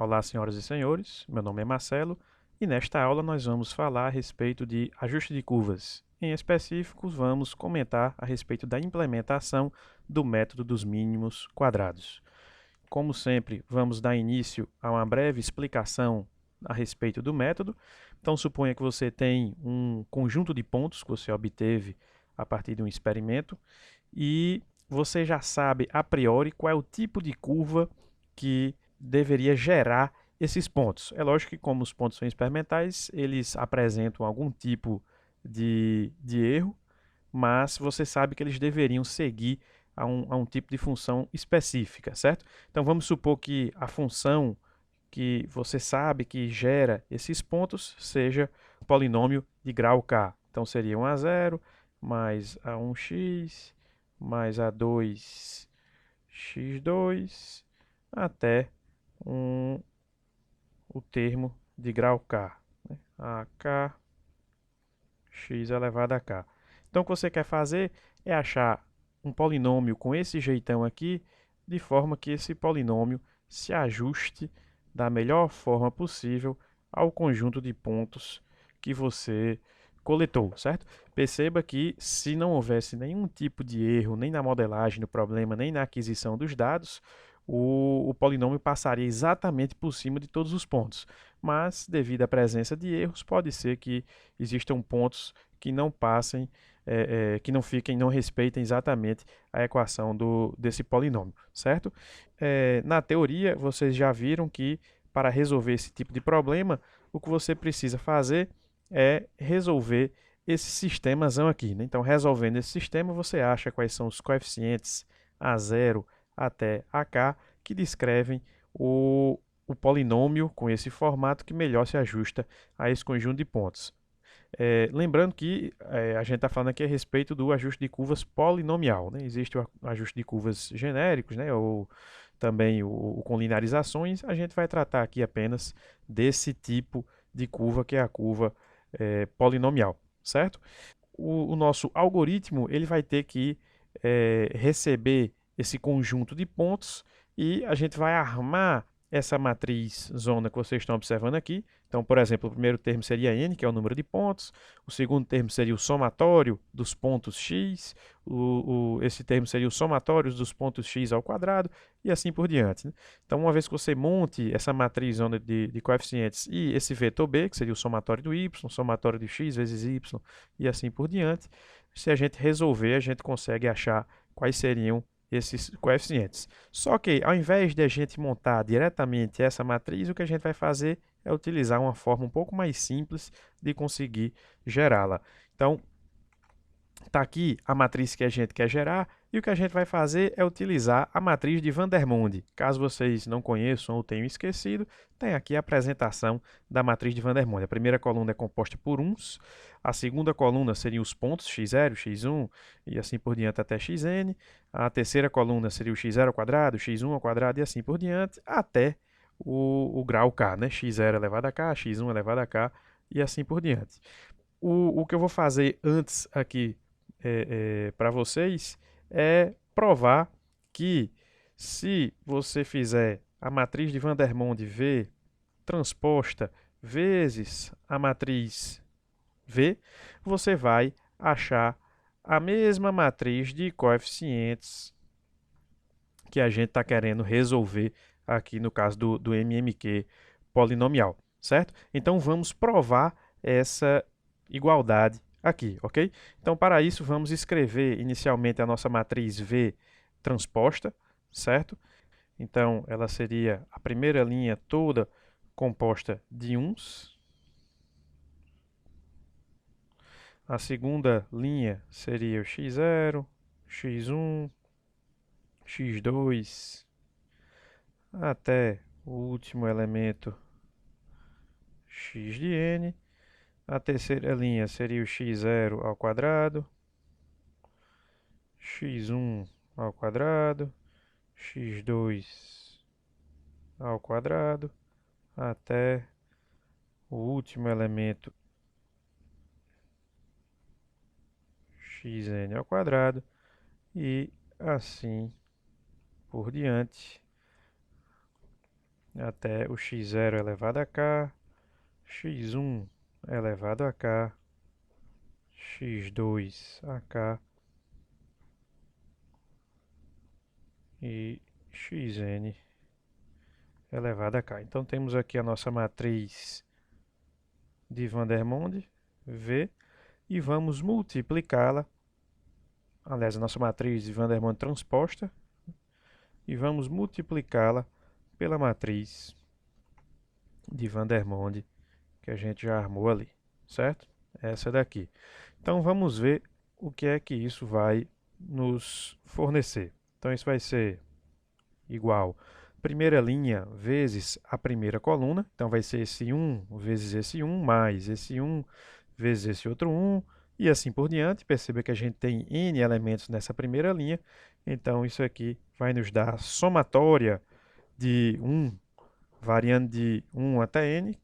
Olá, senhoras e senhores, meu nome é Marcelo e nesta aula nós vamos falar a respeito de ajuste de curvas. Em específico, vamos comentar a respeito da implementação do método dos mínimos quadrados. Como sempre, vamos dar início a uma breve explicação a respeito do método. Então, suponha que você tem um conjunto de pontos que você obteve a partir de um experimento e você já sabe a priori qual é o tipo de curva que deveria gerar esses pontos. É lógico que, como os pontos são experimentais, eles apresentam algum tipo de erro, mas você sabe que eles deveriam seguir a um tipo de função específica, certo? Então vamos supor que a função que você sabe que gera esses pontos seja o polinômio de grau k. Então seria 1 a 0 mais a1x mais a2x2 até o termo de grau k, né? AK x elevado a k. Então o que você quer fazer é achar um polinômio com esse jeitão aqui, de forma que esse polinômio se ajuste da melhor forma possível ao conjunto de pontos que você coletou, certo? Perceba que se não houvesse nenhum tipo de erro, nem na modelagem do problema, nem na aquisição dos dados, o polinômio passaria exatamente por cima de todos os pontos. Mas, devido à presença de erros, pode ser que existam pontos que não passem, que não fiquem, não respeitem exatamente a equação desse polinômio, certo? Na teoria, vocês já viram que para resolver esse tipo de problema, o que você precisa fazer é resolver esse sistemazão aqui, né? Então, resolvendo esse sistema, você acha quais são os coeficientes a0 até ak que descrevem o polinômio com esse formato que melhor se ajusta a esse conjunto de pontos. Lembrando que a gente está falando aqui a respeito do ajuste de curvas polinomial, né? Existe o ajuste de curvas genéricos, né? Ou também o com linearizações. A gente vai tratar aqui apenas desse tipo de curva, que é a curva polinomial, certo? O nosso algoritmo ele vai ter que receber esse conjunto de pontos e a gente vai armar essa matriz zona que vocês estão observando aqui. Então, por exemplo, o primeiro termo seria n, que é o número de pontos. O segundo termo seria o somatório dos pontos x. Esse termo seria o somatório dos pontos x ao quadrado e assim por diante, né? Então, uma vez que você monte essa matriz zona de coeficientes e esse vetor b, que seria o somatório do y, somatório de x vezes y e assim por diante, se a gente resolver, a gente consegue achar quais seriam esses coeficientes. Só que, ao invés de a gente montar diretamente essa matriz, o que a gente vai fazer é utilizar uma forma um pouco mais simples de conseguir gerá-la. Então, está aqui a matriz que a gente quer gerar e o que a gente vai fazer é utilizar a matriz de Vandermonde. Caso vocês não conheçam ou tenham esquecido, tem aqui a apresentação da matriz de Vandermonde. A primeira coluna é composta por uns, a segunda coluna seriam os pontos x0, x1 e assim por diante até xn, a terceira coluna seria o x0 ao quadrado, x1 ao quadrado e assim por diante, até o grau k, né? x0 elevado a k, x1 elevado a k e assim por diante. O que eu vou fazer antes aqui para vocês é provar que se você fizer a matriz de Vandermonde V transposta vezes a matriz V, você vai achar a mesma matriz de coeficientes que a gente está querendo resolver aqui no caso do MMQ polinomial, certo? Então vamos provar essa igualdade aqui, ok? Então para isso vamos escrever inicialmente a nossa matriz V transposta, certo? Então ela seria a primeira linha toda composta de uns, a segunda linha seria o x0, x1, x2, até o último elemento x de n. A terceira linha seria o x0 ao quadrado, x1 ao quadrado, x2 ao quadrado, até o último elemento xn ao quadrado e assim por diante até o x0 elevado a k, x1 elevado a k, x2 a k e xn elevado a k. Então temos aqui a nossa matriz de Vandermonde, V, e vamos multiplicá-la, aliás, a nossa matriz de Vandermonde transposta, e vamos multiplicá-la pela matriz de Vandermonde que a gente já armou ali, certo? Essa daqui. Então vamos ver o que é que isso vai nos fornecer. Então isso vai ser igual primeira linha vezes a primeira coluna. Então vai ser esse 1 vezes esse 1, mais esse 1 vezes esse outro 1, e assim por diante. Perceba que a gente tem n elementos nessa primeira linha. Então isso aqui vai nos dar a somatória de 1 variando de 1 até n,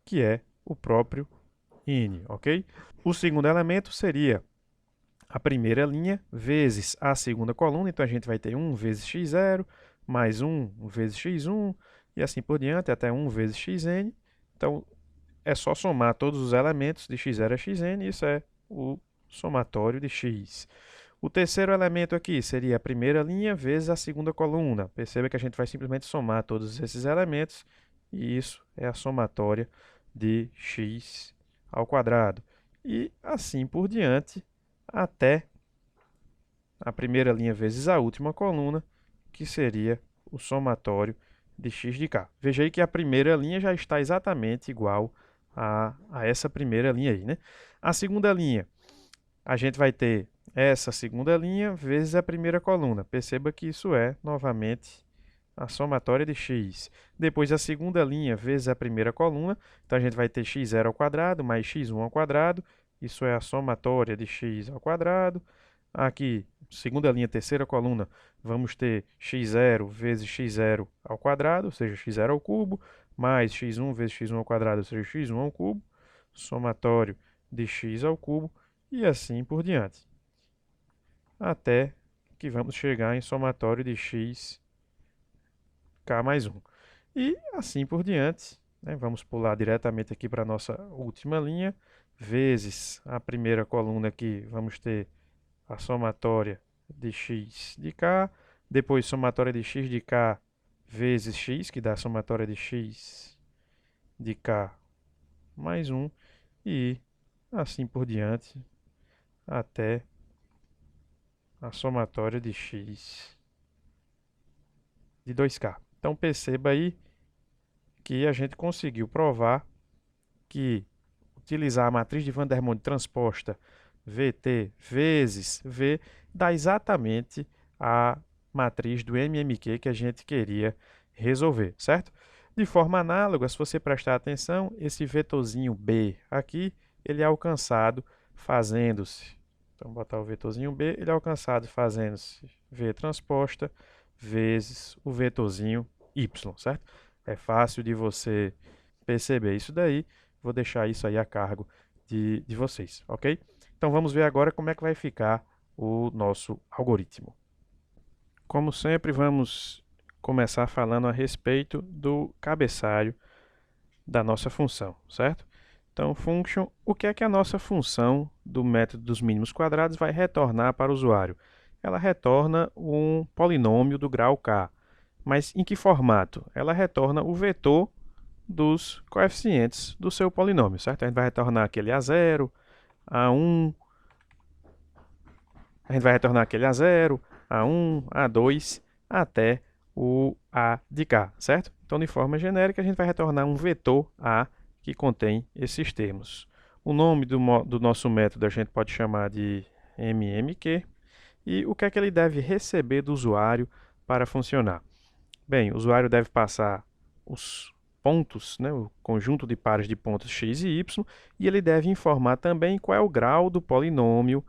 que é o próprio n, ok? O segundo elemento seria a primeira linha vezes a segunda coluna. Então a gente vai ter 1 vezes x0, mais 1 vezes x1, e assim por diante, até 1 vezes xn. Então é só somar todos os elementos de x0 a xn, isso é o somatório de x. O terceiro elemento aqui seria a primeira linha vezes a segunda coluna. Perceba que a gente vai simplesmente somar todos esses elementos, e isso é a somatória de x ao quadrado. E assim por diante, até a primeira linha vezes a última coluna, que seria o somatório de x de k. Veja aí que a primeira linha já está exatamente igual a essa primeira linha aí, né? A segunda linha, a gente vai ter essa segunda linha vezes a primeira coluna. Perceba que isso é, novamente, a somatória de x. Depois a segunda linha vezes a primeira coluna. Então a gente vai ter x0 ao quadrado mais x1 ao quadrado. Isso é a somatória de x ao quadrado. Aqui, segunda linha, terceira coluna, vamos ter x0 vezes x0 ao quadrado, ou seja, x0 ao cubo, mais x1 vezes x1 ao quadrado, ou seja, x1 ao cubo, somatório de x ao cubo, e assim por diante. Até que vamos chegar em somatório de x k mais 1. E assim por diante, né? Vamos pular diretamente aqui para a nossa última linha, vezes a primeira coluna aqui, vamos ter a somatória de x de k, depois somatória de x de k vezes x, que dá a somatória de x de k mais 1, e assim por diante, até a somatória de x de 2k. Então perceba aí que a gente conseguiu provar que utilizar a matriz de Vandermonde transposta VT vezes V dá exatamente a matriz do MMQ que a gente queria resolver, certo? De forma análoga, se você prestar atenção, esse vetorzinho B aqui, ele é alcançado fazendo-se, então botar o vetorzinho B, ele é alcançado fazendo-se V transposta vezes o vetorzinho Y, certo? É fácil de você perceber isso daí, vou deixar isso aí a cargo de vocês, ok? Então vamos ver agora como é que vai ficar o nosso algoritmo. Como sempre, vamos começar falando a respeito do cabeçalho da nossa função, certo? Então, function, o que é que a nossa função do método dos mínimos quadrados vai retornar para o usuário? Ela retorna um polinômio do grau k. Mas em que formato? Ela retorna o vetor dos coeficientes do seu polinômio, certo? A gente vai retornar aquele A0, A1, a gente vai retornar aquele A0, A1, A2, até o A de k, certo? Então, de forma genérica, a gente vai retornar um vetor A que contém esses termos. O nome do nosso método a gente pode chamar de MMQ. E o que é que ele deve receber do usuário para funcionar? Bem, o usuário deve passar os pontos, né, o conjunto de pares de pontos x e y, e ele deve informar também qual é o grau do polinômio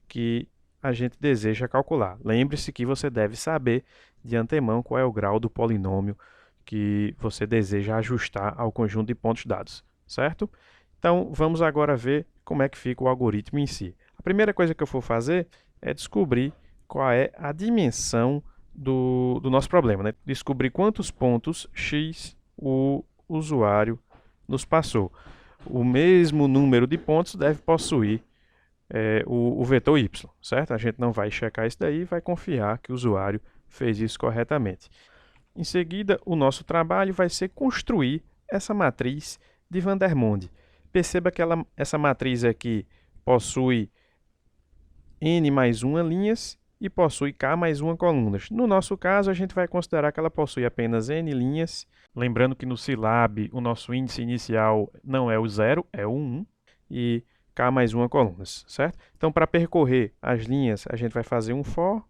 que a gente deseja calcular. Lembre-se que você deve saber de antemão qual é o grau do polinômio que você deseja ajustar ao conjunto de pontos dados, certo? Então, vamos agora ver como é que fica o algoritmo em si. A primeira coisa que eu vou fazer é descobrir qual é a dimensão do nosso problema, né? Descobrir quantos pontos x o usuário nos passou. O mesmo número de pontos deve possuir o vetor y, certo? A gente não vai checar isso daí, vai confiar que o usuário fez isso corretamente. Em seguida, o nosso trabalho vai ser construir essa matriz de Vandermonde. Perceba que essa matriz aqui possui n mais 1 linhas e possui k mais 1 colunas. No nosso caso, a gente vai considerar que ela possui apenas n linhas. Lembrando que no Scilab o nosso índice inicial não é o 0, é o 1. E k mais 1 colunas, certo? Então, para percorrer as linhas, a gente vai fazer um for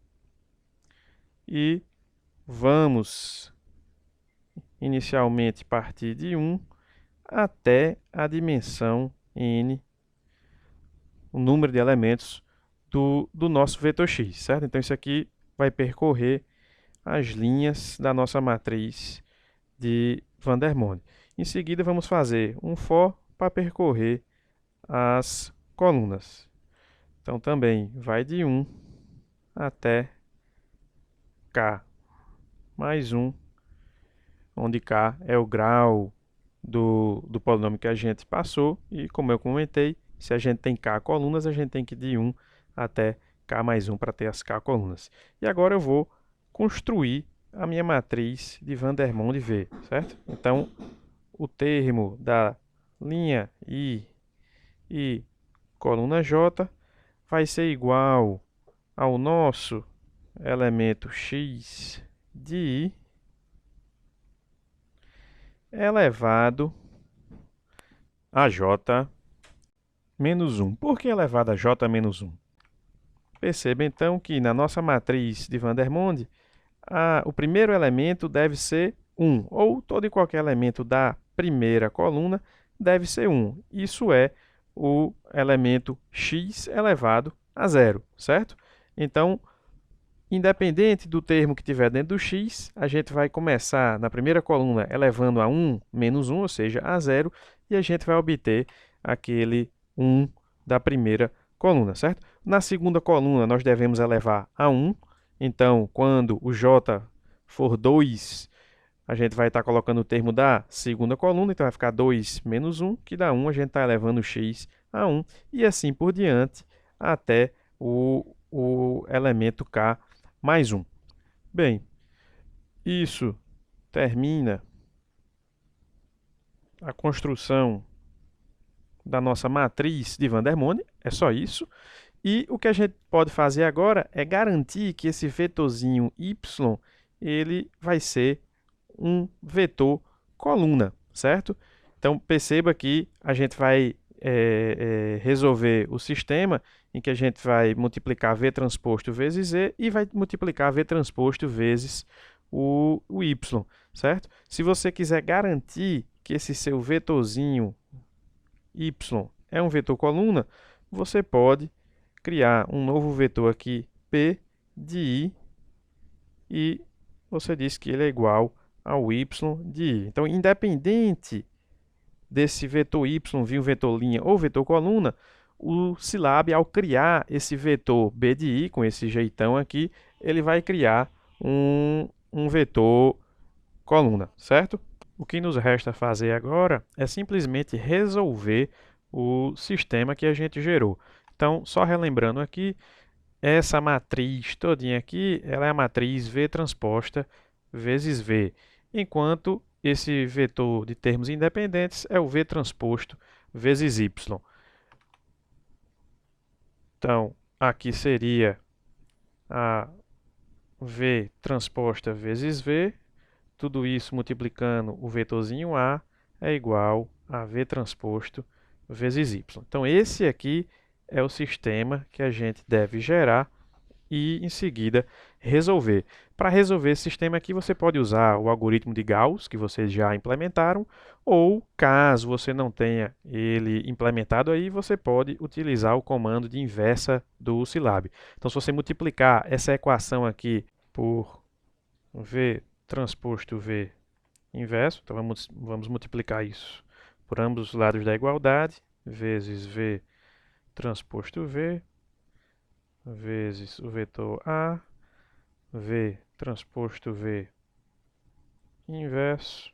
e vamos inicialmente partir de 1 até a dimensão n, o número de elementos do nosso vetor x, certo? Então, isso aqui vai percorrer as linhas da nossa matriz de Vandermonde. Em seguida, vamos fazer um for para percorrer as colunas. Então, também vai de 1 até k mais 1, onde k é o grau do polinômio que a gente passou. E, como eu comentei, se a gente tem k colunas, a gente tem que ir de 1 até k mais 1 para ter as k colunas. E agora eu vou construir a minha matriz de Vandermonde V, certo? Então, o termo da linha I e coluna J vai ser igual ao nosso elemento x de I elevado a J menos 1. Por que elevado a J menos 1? Perceba então que na nossa matriz de Vandermonde, o primeiro elemento deve ser 1, ou todo e qualquer elemento da primeira coluna deve ser 1. Isso é o elemento x elevado a 0, certo? Então, independente do termo que tiver dentro do x, a gente vai começar na primeira coluna elevando a 1 menos 1, ou seja, a 0, e a gente vai obter aquele 1 da primeira coluna, certo? Na segunda coluna, nós devemos elevar a 1. Então, quando o j for 2, a gente vai estar colocando o termo da segunda coluna. Então, vai ficar 2 menos 1, que dá 1. A gente está elevando o x a 1. E assim por diante, até o elemento k mais 1. Bem, isso termina a construção da nossa matriz de Vandermonde. É só isso. E o que a gente pode fazer agora é garantir que esse vetorzinho y ele vai ser um vetor coluna, certo? Então, perceba que a gente vai resolver o sistema em que a gente vai multiplicar v transposto vezes z e vai multiplicar v transposto vezes o y, certo? Se você quiser garantir que esse seu vetorzinho y é um vetor coluna, você pode criar um novo vetor aqui, P de I, e você diz que ele é igual ao y de I. Então, independente desse vetor y vir um vetor linha ou vetor coluna, o Scilab, ao criar esse vetor B de I, com esse jeitão aqui, ele vai criar um vetor coluna, certo? O que nos resta fazer agora é simplesmente resolver o sistema que a gente gerou. Então, só relembrando aqui, essa matriz todinha aqui, ela é a matriz V transposta vezes V, enquanto esse vetor de termos independentes é o V transposto vezes Y. Então, aqui seria a V transposta vezes V, tudo isso multiplicando o vetorzinho A é igual a V transposto vezes Y. Então, esse aqui é o sistema que a gente deve gerar e, em seguida, resolver. Para resolver esse sistema aqui, você pode usar o algoritmo de Gauss, que vocês já implementaram, ou, caso você não tenha ele implementado aí, você pode utilizar o comando de inversa do Scilab. Então, se você multiplicar essa equação aqui por V transposto V inverso, então vamos multiplicar isso por ambos os lados da igualdade, vezes V transposto V, vezes o vetor A, V transposto V inverso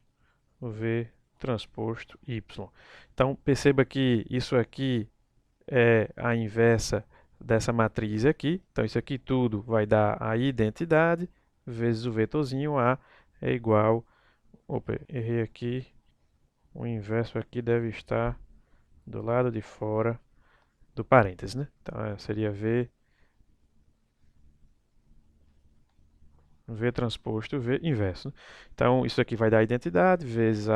V transposto Y. Então, perceba que isso aqui é a inversa dessa matriz aqui. Então, isso aqui tudo vai dar a identidade vezes o vetorzinho A é igual... Opa, errei aqui. O inverso aqui deve estar do lado de fora do parênteses, né? Então, seria V transposto V inverso, né? Então, isso aqui vai dar a identidade vezes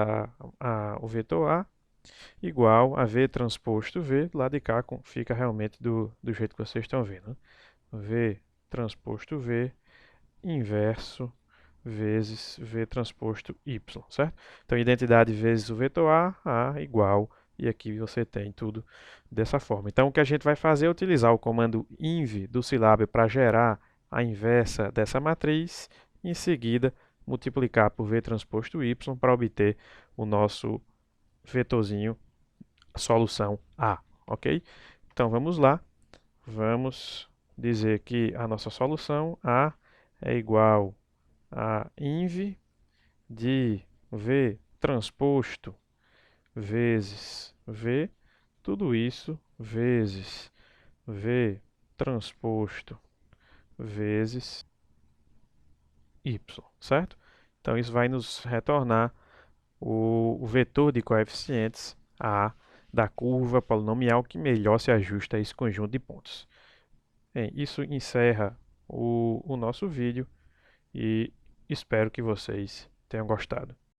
o vetor A igual a V transposto V. Do lado de cá fica realmente do jeito que vocês estão vendo, né? V transposto V inverso vezes V transposto Y, certo? Então, identidade vezes o vetor A igual, e aqui você tem tudo dessa forma. Então, o que a gente vai fazer é utilizar o comando inv do Scilab para gerar a inversa dessa matriz, e em seguida multiplicar por V transposto Y para obter o nosso vetorzinho, solução A, ok? Então, vamos lá. Vamos dizer que a nossa solução A é igual a inv de V transposto vezes V, tudo isso vezes V transposto vezes Y, certo? Então, isso vai nos retornar o vetor de coeficientes A da curva polinomial que melhor se ajusta a esse conjunto de pontos. Bem, isso encerra o nosso vídeo e espero que vocês tenham gostado.